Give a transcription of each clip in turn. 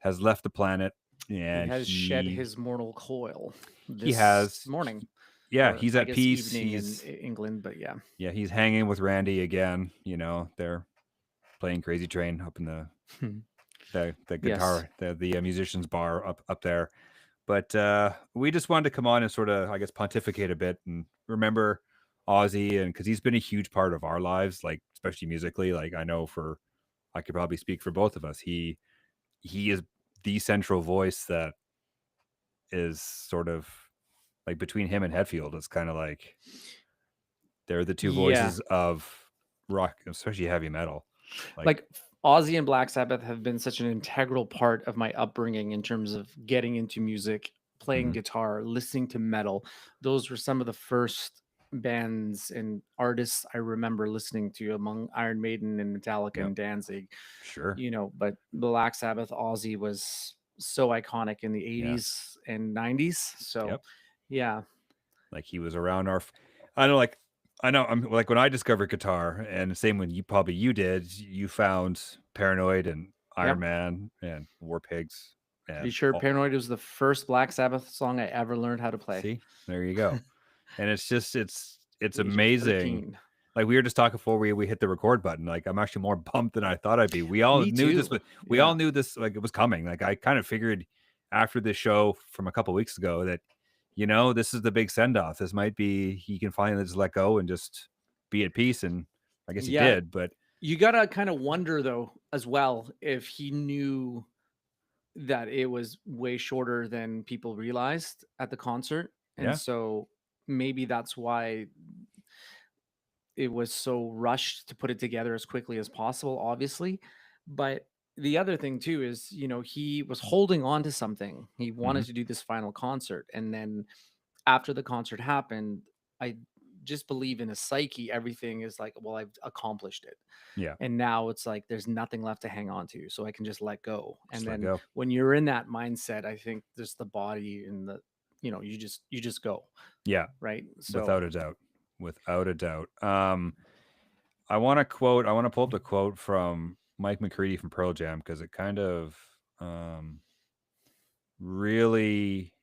has left the planet, He and has shed his mortal coil he this has morning, yeah, or he's I at guess peace. evening in England, but yeah. Yeah, he's hanging with Randy again. They're playing Crazy Train up in the Yes. guitar, the musicians bar up there. But we just wanted to come on and sort of, I guess, pontificate a bit and remember Ozzy, and because he's been a huge part of our lives, like especially musically. Like I could probably speak for both of us. He is the central voice that is sort of like between him and Hetfield. It's kind of like they're the two Yeah. voices of rock, especially heavy metal. Like, Like Ozzy and Black Sabbath have been such an integral part of my upbringing in terms of getting into music, playing mhm, guitar, listening to metal. Those were some of the first bands and artists I remember listening to, among Iron Maiden and Metallica yep, and Danzig, sure, but Black Sabbath, Ozzy was so iconic in the yes, 80s and 90s. So, yep. yeah. Like he was around I know, like I know I'm like when I discovered guitar, and the same when you did, you found Paranoid and Iron Yep. Man and War Pigs Pretty and sure all. Paranoid was the first Black Sabbath song I ever learned how to play. See, there you go. And it's just it's The age of amazing. 13. Like we were just talking before we hit the record button. Like I'm actually more pumped than I thought I'd be. We all Me knew this, too. but we Yeah. all knew this like it was coming. Like I kind of figured after this show from a couple weeks ago that this is the big send off. This might be he can finally just let go and just be at peace. And I guess he Yeah. did, but You gotta kind of wonder though, as well, if he knew that it was way shorter than people realized at the concert. And yeah, so maybe that's why it was so rushed to put it together as quickly as possible, obviously. But the other thing too is, he was holding on to something. He hmm wanted to do this final concert. And then after the concert happened, I just believe in a psyche, everything is like, well, I've accomplished it. yeah, And now it's like there's nothing left to hang on to. So I can just let go. And just let then go. when you're in that mindset, I think just the body and you just go. Yeah, Right. So without a doubt, without a doubt. I want to pull up the quote from Mike McCready from Pearl Jam because it kind of really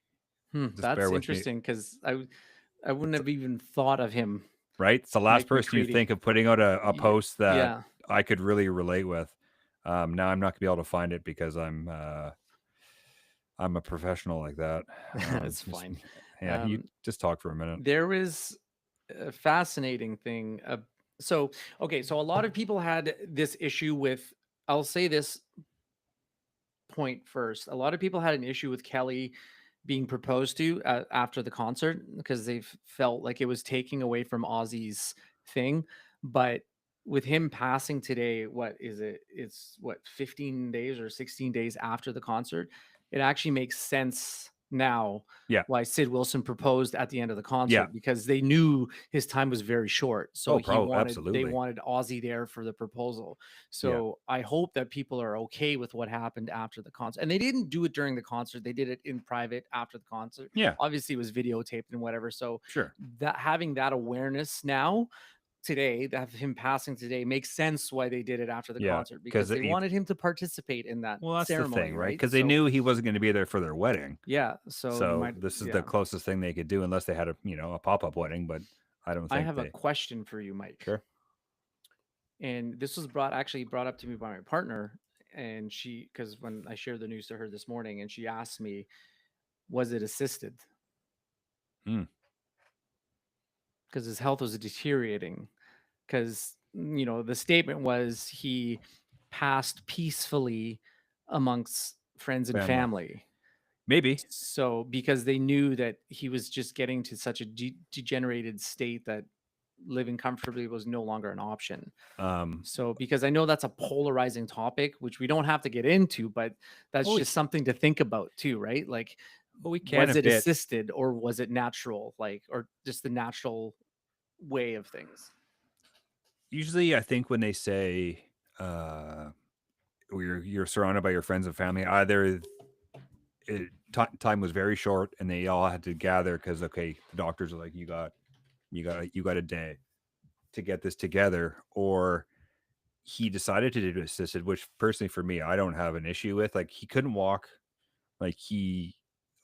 just bear that's with me, interesting because I wouldn't have even thought of him, right? It's the last Mike person you McCready. think of putting out a post that Yeah, I could really relate with. Now I'm not gonna be able to find it because I'm a professional like that. it's Just fine. yeah, you Um, just talk for a minute. there was a fascinating thing. So, okay, so a lot of people had this issue with, I'll say this point first. A lot of people had an issue with Kelly being proposed to after the concert because they felt like it was taking away from Ozzy's thing. But with him passing today, what is it? It's what, 15 days or 16 days after the concert. It actually makes sense now Yeah. why Sid Wilson proposed at the end of the Yeah. concert, because they knew his time was very short. So Oh, probably they absolutely. wanted Ozzy there for the proposal. Yeah. So I hope that people are okay with what happened after the concert. And they didn't do it during the concert. They did it in private after the concert. Yeah. Obviously it was videotaped and whatever. So Sure. that having that awareness now today, that him passing today, makes sense why they did it after the Yeah. concert, Because because they wanted him to participate in that well, that's the ceremony, thing, right? right? Because they So knew he wasn't going to be there for their wedding. yeah, so you So might this is the yeah. closest thing they could do, unless they had a pop-up wedding. But I don't I think have a they. question for you, Mike. Sure. And this was brought up to me by my partner, and she, because when I shared the news to her this morning, and she asked me, was it assisted? Hmm. Because his health was deteriorating. Because the statement was he passed peacefully amongst friends and Family. family. Maybe. So because they knew that he was just getting to such a degenerated state that living comfortably was no longer an option. Um. So, because I know that's a polarizing topic, which we don't have to get into, but that's Oh, just something to think about too, right? Like, we can was a it bit. assisted or was it natural? Like, or just the natural way of things? Usually, I think when they say you're surrounded by your friends and family, either time was very short and they all had to gather because okay, the doctors are like, you got a day to get this together, or he decided to do assisted, which personally for me, I don't have an issue with. Like he couldn't walk. Like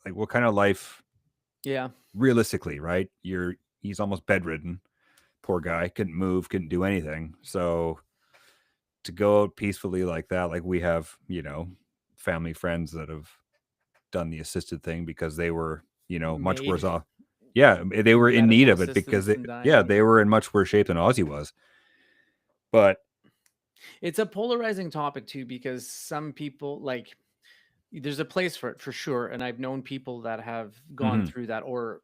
like what kind of life Yeah. realistically, right? He's almost bedridden. Poor guy, couldn't move, couldn't do anything. So to go out peacefully like that, like we have, family friends that have done the assisted thing because they were, much worse Made off. Yeah, they were in need medical of it because assistance and they dying. were in much worse shape than Ozzy was. But It's a polarizing topic too, because some people like there's a place for it for sure. And I've known people that have gone mhm, through that, or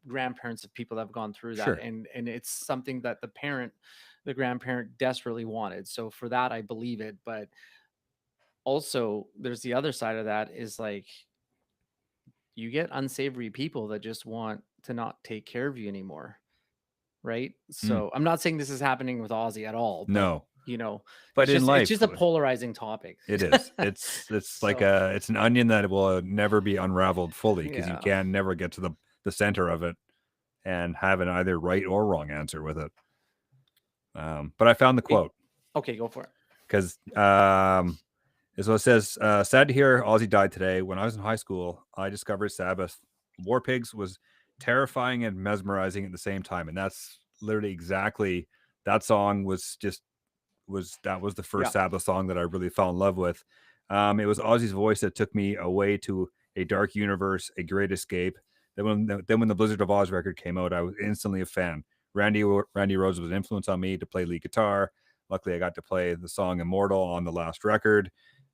grandparents of people that have gone through that. sure. And it's something that the grandparent desperately wanted. So for that, I believe it. But also there's the other side of that is like, you get unsavory people that just want to not take care of you anymore. Right. Mm, So I'm not saying this is happening with Ozzy at all, but no, you know, but in it's life, just a polarizing topic. it is. It's like So it's an onion that will never be unraveled fully because you yeah. can never get to the center of it and have an either right or wrong answer with it. But I found the It, quote okay, go for it. because is what it says. Sad to hear Ozzy died today. When I was in high school, I discovered Sabbath. War Pigs was terrifying and mesmerizing at the same time, and that's literally exactly that song was the first Yeah. Sabbath song that I really fell in love with. It was Ozzy's voice that took me away to a dark universe, a great escape. Then when the Blizzard of Oz record came out, I was instantly a fan. Randy Rhoads was an influence on me to play lead guitar. Luckily, I got to play the song "Immortal" on the last record.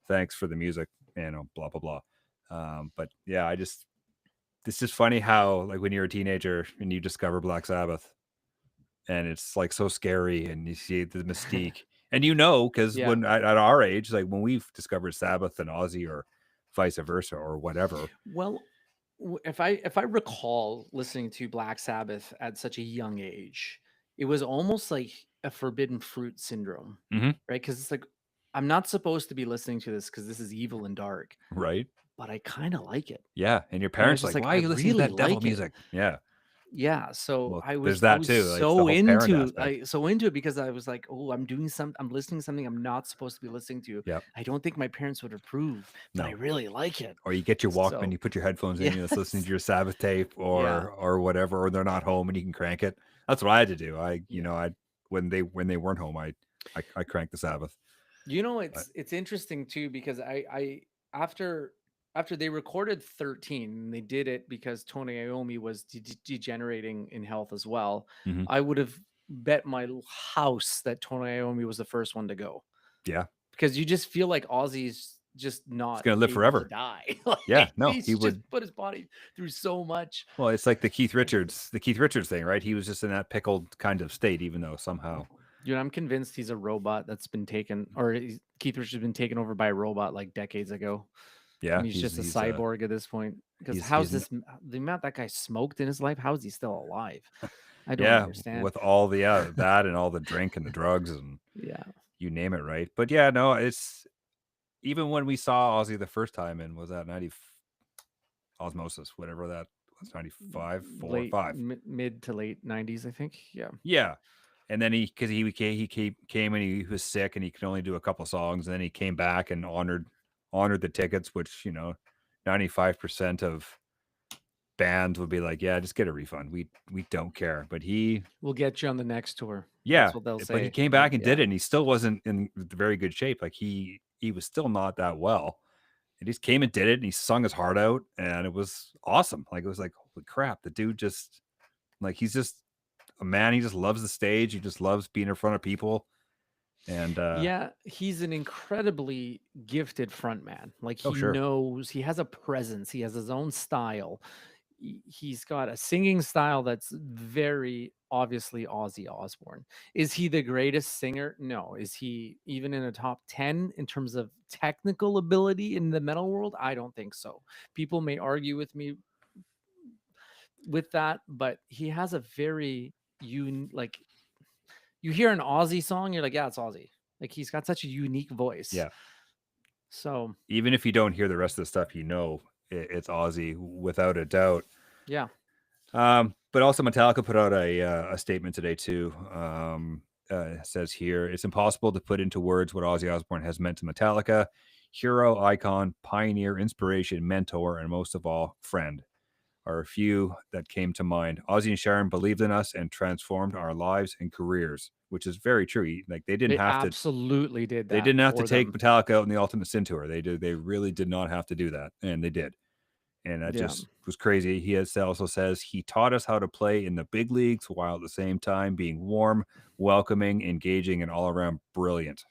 Thanks for the music, blah blah blah. But yeah, it's just funny how like when you're a teenager and you discover Black Sabbath, and it's like so scary, and you see the mystique, and because Yeah. when at our age, like when we've discovered Sabbath and Ozzy, or vice versa, or whatever. Well, if I recall listening to Black Sabbath at such a young age, it was almost like a forbidden fruit syndrome, Hmm. right? Because it's like, I'm not supposed to be listening to this because this is evil and dark, Right? but I kind of like it. Yeah, and your And I was parents just like, like, why I are you listening to really that devil like it. music? Yeah, Yeah, so well, I there's was I that was too. Like, it's the so whole parent into aspect. it because I was like, "Oh, I'm listening to something I'm not supposed to be listening to. Yep. I don't think my parents would approve, but I No. really like it." Or you get your Walkman, So, you put your headphones in, you're just listening to yes. your Sabbath tape, Yeah. or whatever, or they're not home and you can crank it. That's what I had to do. Yeah. I when they weren't home, I cranked the Sabbath. But It's interesting too because I after after they recorded 13, and they did it because Tony Iommi was degenerating in health as well. mhm, I would have bet my house that Tony Iommi was the first one to go. yeah, Because you just feel like Ozzy's just he's not gonna live able to forever. die. Yeah, Like, no, he he's just would. put his body through so much. Well, it's like And The Keith Richards thing, right? He was just in that pickled kind of state, even though somehow, dude, I'm convinced he's a robot that's been taken, or Keith Richards has been taken over by a robot like decades ago. yeah, And he's just a cyborg at this point. Because he's the amount that guy smoked in his life, how is he still alive? I don't yeah, understand. with all the that and all the drink and the drugs and Yeah. you name it, right? But yeah, no, it's even when we saw Ozzy the first time, and was that 90 Osmosis, whatever that was, 95, 4, Late 5. mid to late 90s, I think. Yeah. Yeah. And then because he came and he was sick and he could only do a couple songs, and then he came back and honored the tickets, which 95% of bands would be like, yeah, just get a refund. We don't care. But We'll get you on the next tour. yeah, That's what they'll but he say. came Like, back and yeah. did it, and he still wasn't in very good shape. Like he was still not that well. And he just came and did it, and he sung his heart out, and it was awesome. Like it was like, holy crap, the dude just like he's just a man. He just loves the stage. He just loves being in front of people. And Yeah, he's an incredibly gifted frontman. Like oh sure, he has a presence, he has his own style. He's got a singing style that's very obviously Ozzy Osbourne. Is he the greatest singer? No. Is he even in a top 10 in terms of technical ability in the metal world? I don't think so. People may argue with me with that, but he has a very like, you hear an Ozzy song, you're like, yeah, it's Ozzy. Like he's got such a unique voice. yeah. So Even if you don't hear the rest of the stuff, it's Ozzy without a doubt. yeah. But also Metallica put out a statement today too. says here, it's impossible to put into words what Ozzy Osbourne has meant to Metallica. Hero, icon, pioneer, inspiration, mentor, and most of all, friend are a few that came to mind. Ozzy and Sharon believed in us and transformed our lives and careers, which is very true. Like they didn't They have to. absolutely did They that didn't have to for take them. Metallica out in the Ultimate Sin tour. They did. They really did not have to do that, and they did. And that Yeah. just was crazy. He also says he taught us how to play in the big leagues while at the same time being warm, welcoming, engaging, and all around brilliant.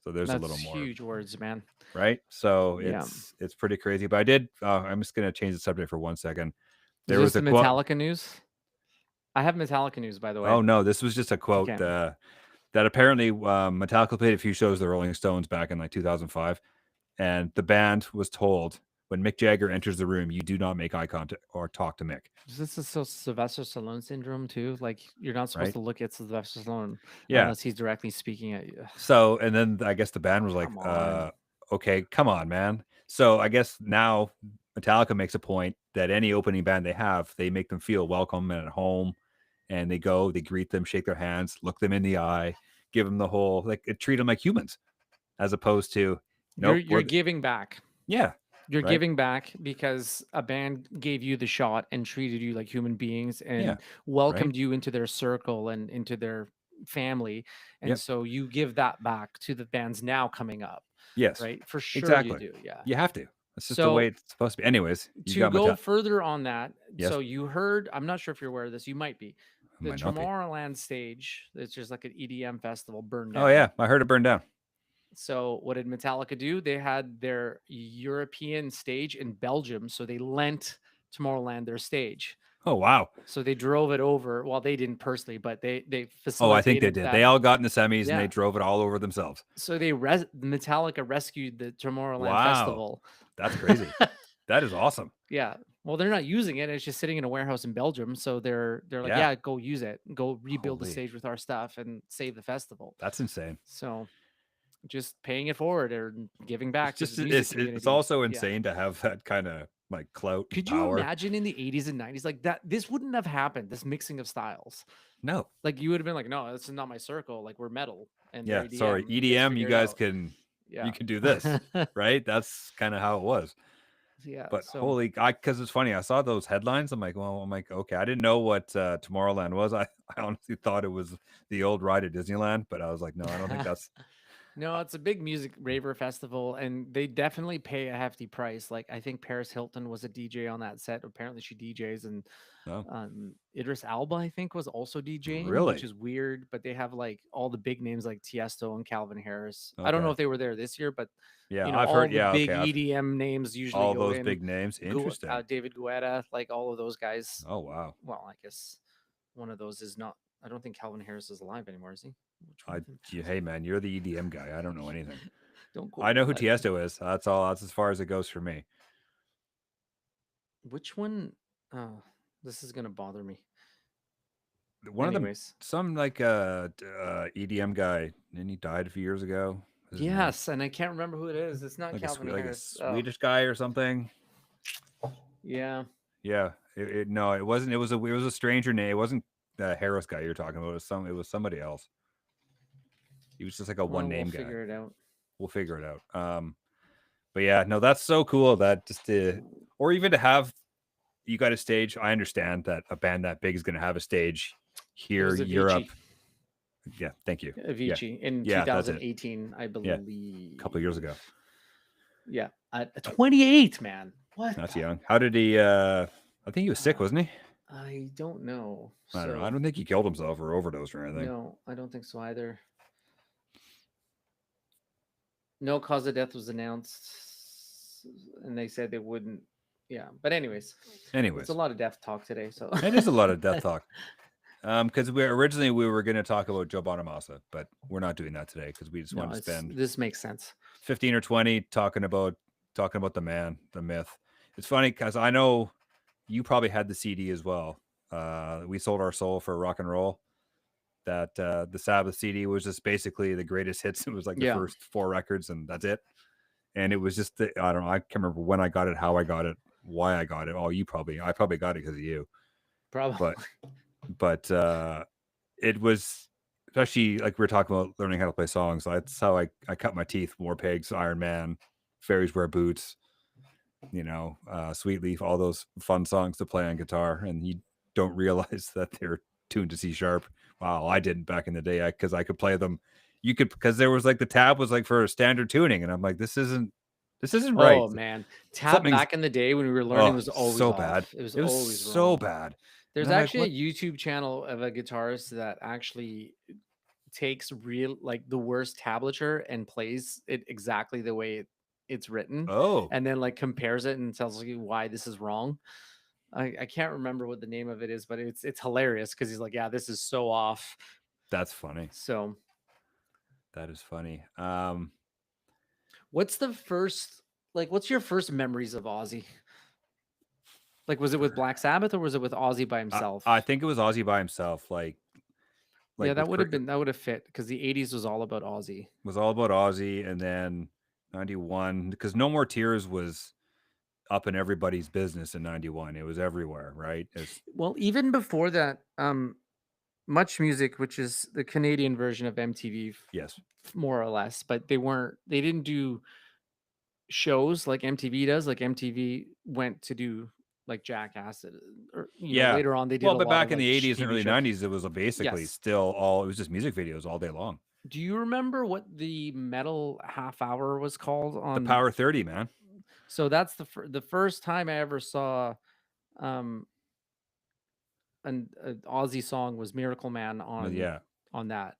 So there's a little That's more, huge words, man. right? So Yeah. it's pretty crazy. But I did. I'm just gonna change the subject for 1 second. Is There this was the a quote. Metallica news? I have Metallica news, by the way. Oh no, this was just a quote Okay. that apparently Metallica played a few shows of the Rolling Stones back in like 2005, and the band was told when Mick Jagger enters the room, you do not make eye contact or talk to Mick. Is this the Sylvester Stallone syndrome too? Like you're not supposed Right? to look at Sylvester Stallone Yeah. unless he's directly speaking at you. So, and then I guess the band was like, Come on. okay, come on, man. So I guess now Metallica makes a point that any opening band they have, they make them feel welcome and at home, and they go, they greet them, shake their hands, look them in the eye, give them the whole like treat them like humans, as opposed to nope, You're giving back. yeah, You're right? giving back because a band gave you the shot and treated you like human beings and Yeah, welcomed you into their circle and into their family. And Yep. so you give that back to the bands now coming up, Yes, right? For sure exactly. you do. Yeah. You have to. That's just the way So it's supposed to be. Anyways, you to got go further on that, Yes. so you heard, I'm not sure if you're aware of this, you might be. The Might not be. Tomorrowland stage, it's just like an EDM festival burned down. Oh yeah, I heard it burned down. So what did Metallica do? They had their European stage in Belgium, so they lent Tomorrowland their stage. Oh wow. So they drove it over. Well, they didn't personally, but they facilitated. Oh, I think they did. That. They all got in the semis and they Yeah. drove it all over themselves. So Metallica rescued the Tomorrowland Wow. festival. That's crazy. That is awesome. Yeah. Well, they're not using it. It's just sitting in a warehouse in Belgium. So they're like, Yeah. yeah, go use it. Go rebuild the Holy. stage with our stuff and save the festival. That's insane. So just paying it forward or giving back It's to the just music it's community. also Yeah. insane to have that kind of like clout. Could power. you imagine in the 80s and 90s like that? This wouldn't have happened. This mixing of styles. No. Like you would have been like, no, this is not my circle. Like we're metal and Yeah. they're EDM. Sorry, EDM. You guys can. Yeah. You can do this, right? That's kind of how it was. Yeah. But holy, because it's funny. I saw those headlines. I'm like, okay. I didn't know what Tomorrowland was. I honestly thought it was the old ride at Disneyland, but I was like, no, I don't think that's. No, it's a big music raver festival, and they definitely pay a hefty price. Like I think Paris Hilton was a DJ on that set. Apparently, she DJs, and Idris Elba, I think, was also DJing, Really? which is weird. But they have like all the big names like Tiesto and Calvin Harris. Okay. I don't know if they were there this year, but yeah, you know, I've all heard. the Yeah, big okay, EDM names usually all go those in. big names. Interesting. David Guetta, like all of those guys. Oh wow. Well, I guess one of those is not. I don't think Calvin Harris is alive anymore, is he? Hey man, you're the EDM guy. I don't know anything. Don't quote I know who me. Tiesto is. That's all. That's as far as it goes for me. Which one? Oh, this is gonna bother me. One of them, some like EDM guy, and he died a few years ago. Yes, and I can't remember who it is. It's not like Calvin Harris. Like a Swedish guy or something. Yeah. Yeah. No, it wasn't. It was a stranger name. It wasn't the Harris guy you're talking about. It was somebody else. He was just like a one name guy. We'll figure it out. But yeah, no, that's so cool that or even to have you got a stage. I understand that a band that big is going to have a stage here, Europe. Yeah, thank you. Avicii in 2018, I believe. Yeah, a couple of years ago. Yeah, at 28, man. What? That's young. How did he? I think he was sick, wasn't he? I don't know. I don't know. I don't think he killed himself or overdosed or anything. No, I don't think so either. No cause of death was announced, and they said they wouldn't. Yeah, but anyways, it's a lot of death talk today. So it is a lot of death talk. Because we were going to talk about Joe Bonamassa, but we're not doing that today because we just want to spend. This makes sense. 15 or 20 talking about the man, the myth. It's funny because I know you probably had the CD as well. We sold our soul for rock and roll. That the Sabbath CD was just basically the greatest hits. It was like the first 4 records, and that's it. And it was just I don't know. I can't remember when I got it, how I got it, why I got it. Oh, I probably got it because of you. Probably. But it was especially like we were talking about learning how to play songs. That's how I cut my teeth. War Pigs, Iron Man, Fairies Wear Boots, Sweet Leaf, all those fun songs to play on guitar, and you don't realize that they're tuned to C sharp. Wow, I didn't back in the day because I could play them. You could because there was like the tab was like for standard tuning, and I'm like, this isn't right. Oh man, tab Something's back in the day when we were learning was always so bad. off. It was It was always so wrong. bad, and There's I'm like, actually what? a YouTube channel of a guitarist that actually takes real like the worst tablature and plays it exactly the way it's written, Oh, and then like compares it and tells you why this is wrong. I can't remember what the name of it is, but it's hilarious because he's like, yeah, this is so off. that's funny. So That is funny. what's the first what's your first memories of Ozzy? Like, was it with Black Sabbath or was it with Ozzy by I himself? think it was Ozzy by himself. Like Yeah, like with that would have fit because the 80s was all about Ozzy. was all about Ozzy, and then 91 because No More Tears was up in everybody's business in 91. It was everywhere, right? It's Well, even before that, Much Music, which is the Canadian version of MTV, yes. more or less, but they didn't do shows like MTV does. Like MTV went to do like Jackass, or Yeah. later on they did Well, a but lot back of in like the 80s and TV early shows. 90s, it was basically Yes. still all it was just music videos all day long. Do you remember what the metal half hour was called The on? Power 30, man. So that's the first time I ever saw um an Aussie song was Miracle Man Well, yeah. on that.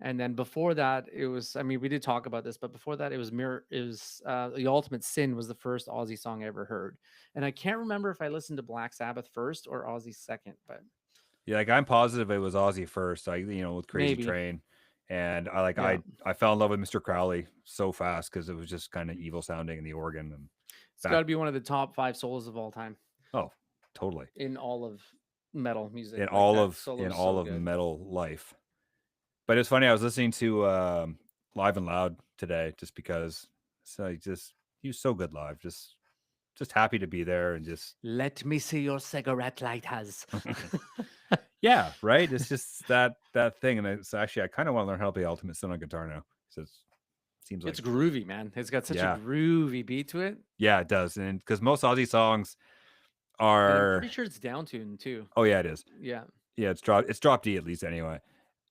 And then before that, it was, I mean, we did talk about this, but before that, The Ultimate Sin was the first Aussie song I ever heard. And I can't remember if I listened to Black Sabbath first or Aussie second, but Yeah, like I'm positive it was Ozzy first. With Crazy maybe. Train, and I like Yeah. I fell in love with Mr. Crowley so fast because it was just kind of evil sounding in the organ and It's got back. to be one of the top 5 solos of all time Oh, totally. in all of metal music. In Like all that of solo in is all so of good. metal life. But it's funny. I was listening to Live and Loud today just because. So he was so good live. Just happy to be there and just Let me see your cigarette lighters. yeah, right. It's just that thing, and it's actually I kind of want to learn how to play Ultimate Sin on guitar now. So it seems like It's groovy, man. It's got such a yeah, groovy beat to it. yeah, it does, and because most Aussie songs And I'm are pretty sure it's down tuned too. oh yeah, it is. Yeah. Yeah, it's drop D at least anyway.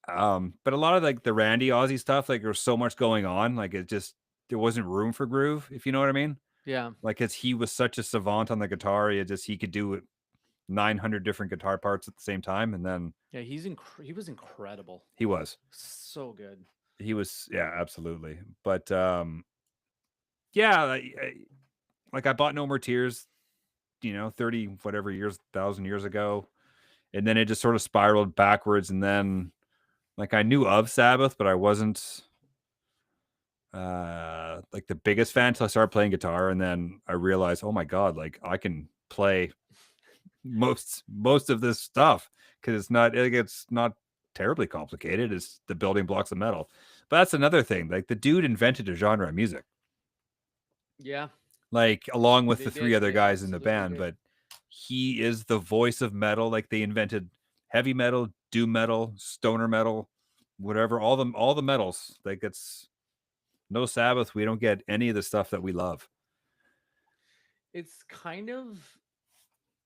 But a lot of like the Randy Aussie stuff, like there's so much going on, like it just there wasn't room for groove, if you know what I mean. Yeah. Like, cause he was such a savant on the guitar, he could do it 900 different guitar parts at the same time, and then Yeah, he was incredible. he was So good. yeah, absolutely. But yeah, like I bought No More Tears, 30 whatever years, 1,000 years ago, and then it just sort of spiraled backwards, and then like I knew of Sabbath, but I wasn't like the biggest fan until I started playing guitar, and then I realized, oh my god, like I can play most of this stuff because it's not terribly complicated. It's the building blocks of metal. But that's another thing. Like the dude invented a genre of music, Yeah, like along with they the three did. other They guys in the absolutely band. did. But he is the voice of metal. Like they invented heavy metal, doom metal, stoner metal, whatever. All the metals. Like it's no Sabbath. We don't get any of the stuff that we love. It's kind of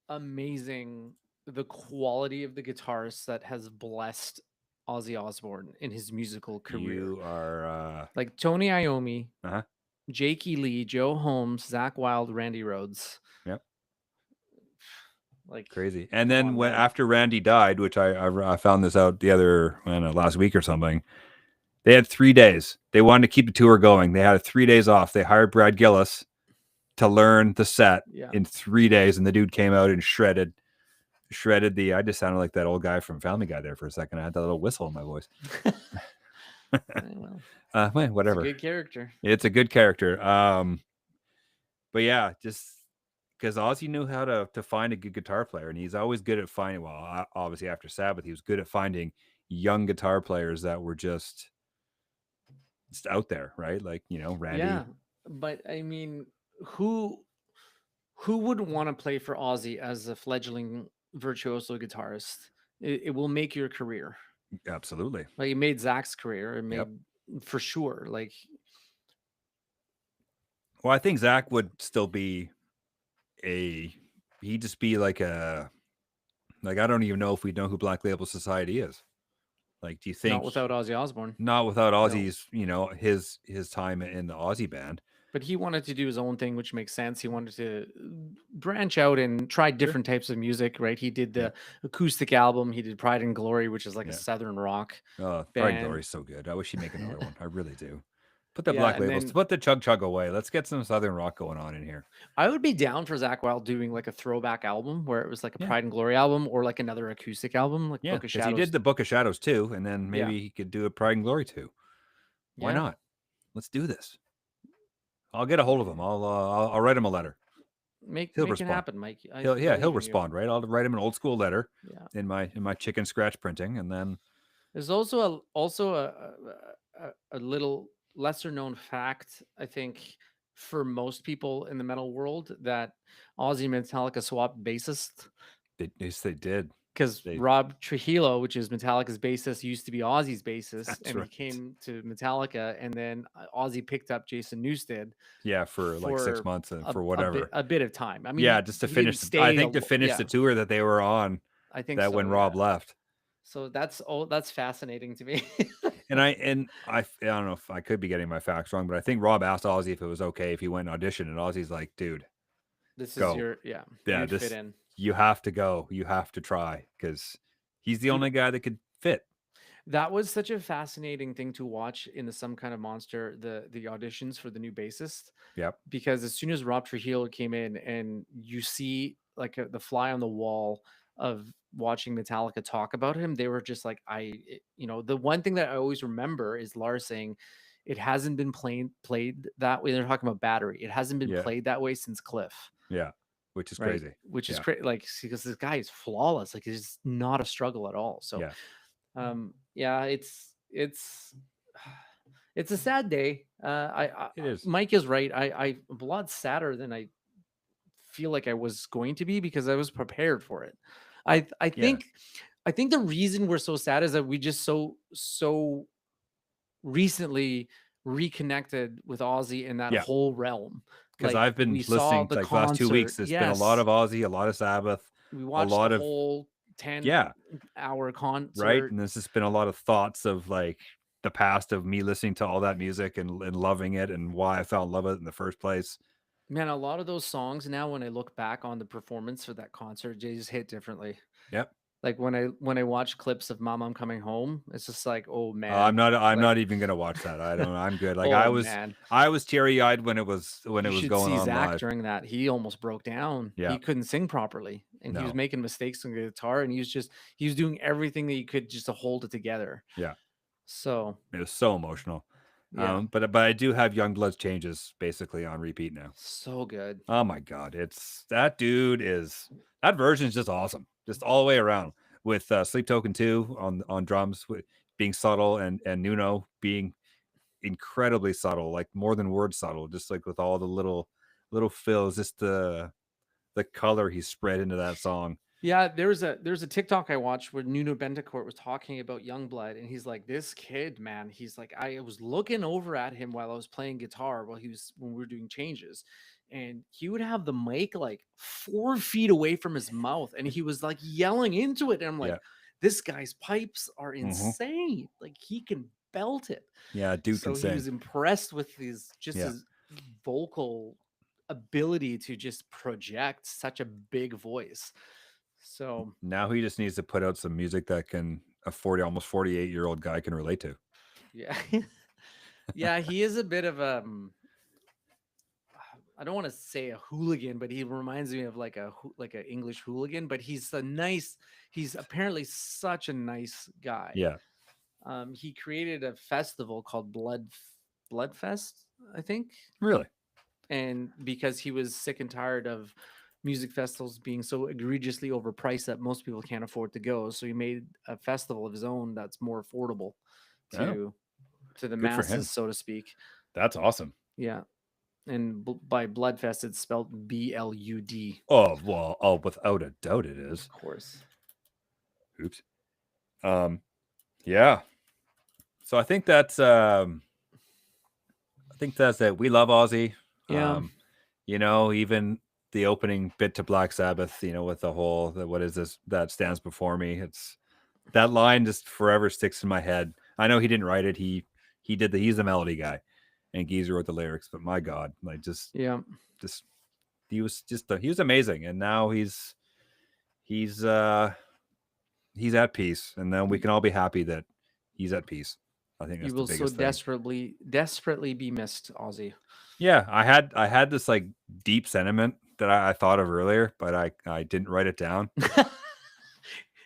amazing the quality of the guitarist that has blessed Ozzy Osbourne in his musical career. You are Like Tony Iommi, uh-huh. Jakey Lee, Joe Holmes, Zach Wild, Randy Rhodes. Yep. Like, Crazy. And come then on, when man. after Randy died, which I found this out the other last week or something, they had 3 days. They wanted to keep the tour going. They had 3 days off. They hired Brad Gillis to learn the set Yeah. in 3 days, and the dude came out and shredded the. I just sounded like that old guy from Family Guy there for a second. I had that little whistle in my voice. Well, Whatever. it's a good character. It's a good character. But yeah, just because Ozzy knew how to find a good guitar player, and he's always good at finding. Well, obviously after Sabbath, he was good at finding young guitar players that were just out there, right? Like Randy. Yeah, but I mean, who who would want to play for Ozzy as a fledgling virtuoso guitarist? It will make your career. Absolutely. Like, it made Zach's career. It Yep. made for sure. Like, Well, I think Zach would still be a he'd just be like a like I don't even know if we know who Black Label Society is. Like, do you not think without Ozzy Osbourne. not without No. Ozzy's, his time in the Aussie band? But he wanted to do his own thing, which makes sense. He wanted to branch out and try Sure. different types of music, right? He did Yeah. the acoustic album. He did Pride and Glory, which is like a Yeah. southern rock Oh, Pride and Glory band. is so good. I wish he'd make another one. I really do. Put the Yeah, Black and Labels, then put the Chug Chug away. Let's get some Southern rock going on in here. I would be down for Zach Wild doing like a throwback album where it was like a Yeah. Pride and Glory album or like another acoustic album, like Yeah. Book of Because he Shadows. did the Book of Shadows too, and then Yeah, maybe he could do a Pride and Glory too. Why yeah. not? Let's do this. I'll get a hold of him. I'll write him a letter. He'll Make it respond. happen, Mike. I He'll believe in you. respond, right? I'll write him an old school letter Yeah. in my chicken scratch printing, and then There's also a little lesser known fact, I think, for most people in the metal world that Ozzy and Metallica swapped bassist they did. because They Rob Trujillo, which is Metallica's bassist, used to be Ozzy's bassist, that's and he right. came to Metallica, and then Ozzy picked up Jason Newsted Yeah, for like 6 for months and for whatever. a bit of time. I mean, Yeah, just to he didn't finish I stay. think to finish Yeah, the tour that they were on I think that so. when Yeah. Rob left. So that's fascinating to me. I don't know if I could be getting my facts wrong, but I think Rob asked Ozzy if it was okay if he went and auditioned, and Ozzy's like, "Dude, This is go. your yeah. Yeah, You'd fit this in. you have to go. You have to try because he's the He only guy that could fit." That was such a fascinating thing to watch in the Some Kind of Monster, the auditions for the new bassist, Yep. because as soon as Rob Trujillo came in and you see like the fly on the wall of watching Metallica talk about him, they were just like, the one thing that I always remember is Lars saying, it hasn't been played that way. They're talking about Battery. It hasn't been Yeah. played that way since Cliff, Yeah. Which is right? crazy. Which is Yeah. crazy, like because this guy is flawless. Like it's not a struggle at all. So Yeah. yeah, it's it's a sad day. It is. Mike is right. I'm a lot sadder than I feel like I was going to be because I was prepared for it. I I Yeah. think I think the reason we're so sad is that we just so recently reconnected with Ozzy in that Yeah. whole realm. Because Like I've been we saw listening the like the last 2 concert. weeks. It's been a lot Yes, of Ozzy, a lot of Sabbath, we a watched the lot of whole 10 yeah, hour right? concert. And this has been a lot of thoughts of like the past of me listening to all that music and loving it and why I fell in love with it in the first place. Man, a lot of those songs now, when I look back on the performance for that concert, they just hit differently. Yep. Like when I watch clips of "Mom, I'm Coming Home," it's just like, oh I'm man, not I'm like, not even gonna watch that. I don't I'm good. Like oh man, I was teary-eyed when it you was should going see on Zach live. during that. He almost broke down. Yeah. He couldn't sing properly, and he was No. making mistakes on the guitar, and he was doing everything that he could just to hold it together. Yeah. So It was so emotional. yeah, But I do have Youngblood's Changes basically on repeat now. so good. Oh my god, it's that dude is that version is just awesome, just all the way around. With Sleep Token 2 on drums, being subtle and Nuno being incredibly subtle, like more than word subtle, just like with all the little fills, just the color he spread into that song. Yeah, there's a TikTok I watched where Nuno Bentancur was talking about Youngblood, and he's like, "This kid, man." He's like, "I was looking over at him while I was playing guitar when we were doing changes, and he would have the mic like 4 feet away from his mouth, and he was like yelling into it, and I'm like, Yeah. this guy's pipes are Hmm. insane. Like he can belt it." Yeah, dude can So he sing. was impressed with Yeah. his vocal ability to just project such a big voice. So Now he just needs to put out some music that can a 40 almost 48-year-old guy can relate to. yeah, yeah, he is a bit of I don't want to say a hooligan, but he reminds me of like like an English hooligan. But he's apparently such a nice guy. Yeah. He created a festival called Bloodfest, I think, Really? and because he was sick and tired of music festivals being so egregiously overpriced that most people can't afford to go, so he made a festival of his own that's more affordable Oh, to the good for him. masses, so to speak. That's awesome. Yeah, and by Bloodfest, it's spelled BLUD, Oh, well, oh, without a doubt it of is. course. Oops. Um, Yeah. So I think that's it. We love Ozzy. Yeah. Even the opening bit to Black Sabbath, with the whole what is this that stands before me? It's that line just forever sticks in my head. I know he didn't write it. He's the melody guy, and Geezer wrote the lyrics. But my God, like just he was amazing, and now he's at peace, and then we can all be happy that he's at peace. I think You that's the will so biggest thing. desperately be missed, Ozzy. Yeah, I had this like deep sentiment that I thought of earlier, but I didn't write it down.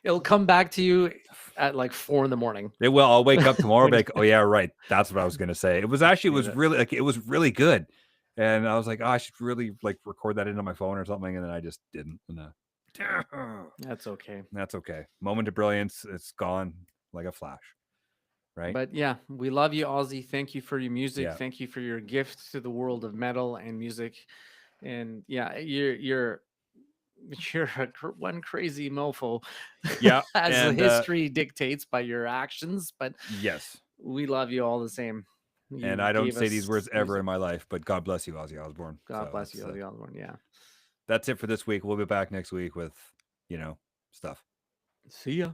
It'll come back to you at like 4 a.m. It will. I'll wake up tomorrow, and be like, oh yeah, right. That's what I was gonna say. It was really good, and I was like, oh, I should really like record that into my phone or something, and then I just didn't. That's okay. That's okay. Moment of brilliance. It's gone like a flash. Right. But yeah, we love you, Ozzy. Thank you for your music. Yeah. Thank you for your gift to the world of metal and music. And yeah, you're one crazy mofo. Yeah, as and history dictates by your actions. But yes, we love you all the same. and I don't say these words ever in my life, but God bless you, Ozzy Osbourne. God bless you, Ozzy Osbourne. Yeah. That's it for this week. We'll be back next week with, stuff. See ya.